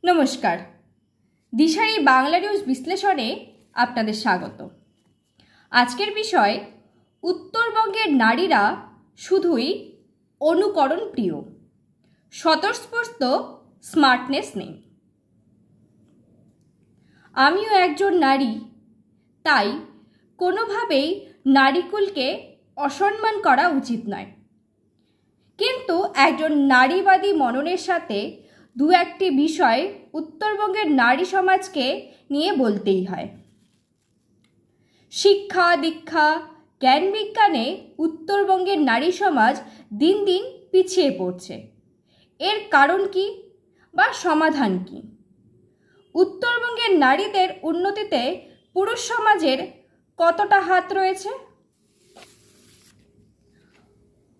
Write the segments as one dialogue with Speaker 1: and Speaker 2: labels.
Speaker 1: নমস্কার, দিশারি বাংলা নিউজ বিশ্লেষণে আপনাদের স্বাগত। আজকের বিষয়, উত্তরবঙ্গের নারীরা শুধুই অনুকরণ প্রিয়, স্বতঃস্ফূর্ত স্মার্টনেস নেই। আমিও একজন নারী, তাই কোনোভাবেই নারীকুলকে অসম্মান করা উচিত নয়। কিন্তু একজন নারীবাদী মননের সাথে দু একটি বিষয় উত্তরবঙ্গের নারী সমাজকে নিয়ে বলতেই হয়। শিক্ষা দীক্ষা জ্ঞান বিজ্ঞানে উত্তরবঙ্গের নারী সমাজ দিন দিন পিছিয়ে পড়ছে। এর কারণ কি বা সমাধান কি? উত্তরবঙ্গের নারীদের উন্নতিতে পুরুষ সমাজের কতটা হাত রয়েছে?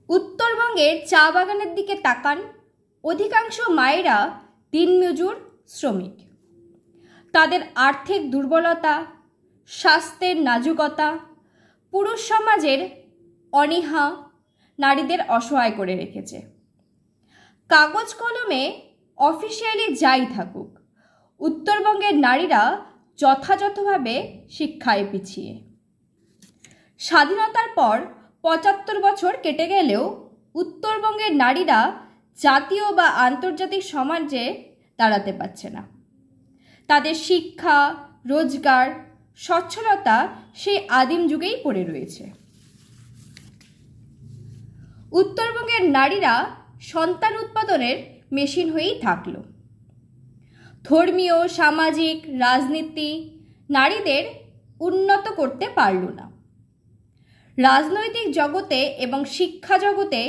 Speaker 1: উত্তরবঙ্গের চা বাগানের দিকে তাকান। অধিকাংশ মায়েরা দিনমজুর শ্রমিক। তাদের আর্থিক দুর্বলতা, স্বাস্থ্যের নাজুকতা, পুরুষ সমাজের অনীহা নারীদের অসহায় করে রেখেছে। কাগজ কলমে অফিসিয়ালি যাই থাকুক, উত্তরবঙ্গের নারীরা যথাযথভাবে শিক্ষায় পিছিয়ে। স্বাধীনতার পর ৭৫ বছর কেটে গেলেও উত্তরবঙ্গের নারীরা জাতীয় বা আন্তর্জাতিক সমাজে দাঁড়াতে পারছে না। তাদের শিক্ষা, রোজগার, সচ্ছলতা সেই আদিম যুগেই পড়ে রয়েছে। উত্তরবঙ্গের নারীরা সন্তান উৎপাদনের মেশিন হয়েই থাকল। ধর্মীয়, সামাজিক, রাজনীতি নারীদের উন্নত করতে পারল না। রাজনৈতিক জগতে এবং শিক্ষা জগতে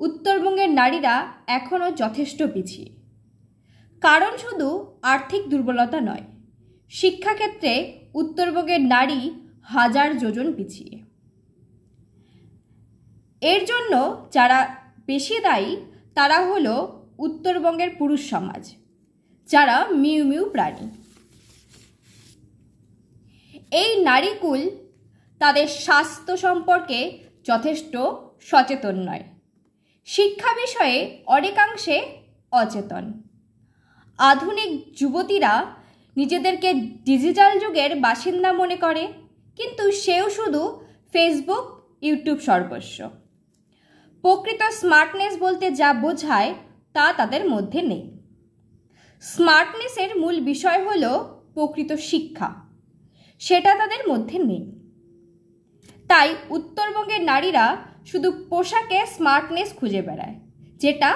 Speaker 1: উত্তরবঙ্গের নারীরা এখনও যথেষ্ট পিছিয়ে। কারণ শুধু আর্থিক দুর্বলতা নয়, শিক্ষাক্ষেত্রে উত্তরবঙ্গের নারী হাজার যোজন পিছিয়ে। এর জন্য যারা বেশি দায়ী তারা হলো উত্তরবঙ্গের পুরুষ সমাজ, যারা মিউ মিউ প্রাণী। এই নারীকুল তাদের স্বাস্থ্য সম্পর্কে যথেষ্ট সচেতন নয়। শিক্ষা বিষয়ে অনেকাংশে অচেতন। আধুনিক যুবতীরা নিজেদেরকে ডিজিটাল যুগের বাসিন্দা মনে করে, কিন্তু সেও শুধু ফেসবুক, ইউটিউব সর্বস্ব। প্রকৃত স্মার্টনেস বলতে যা বোঝায় তা তাদের মধ্যে নেই। স্মার্টনেসের মূল বিষয় হলো প্রকৃত শিক্ষা, সেটা তাদের মধ্যে নেই। তাই উত্তরবঙ্গের নারীরা শুধু পোশাকে স্মার্টনেস খুঁজে বেড়ায়, যেটা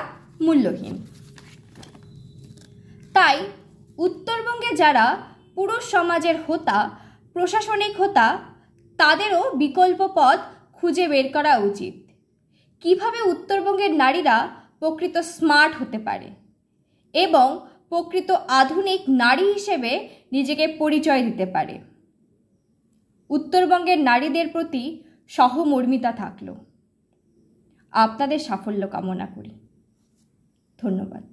Speaker 1: মূল্যহীন। তাই উত্তরবঙ্গে যারা পুরুষ সমাজের হোতা, প্রশাসনিক হোতা, তাদেরও বিকল্প পথ খুঁজে বের করা উচিত। কিভাবে উত্তরবঙ্গের নারীরা প্রকৃত স্মার্ট হতে পারে এবং প্রকৃত আধুনিক নারী হিসেবে নিজেকে পরিচয় দিতে পারে। উত্তরবঙ্গের নারীদের প্রতি সহমর্মিতা থাকলো। আপনাদের সাফল্য কামনা করি। ধন্যবাদ।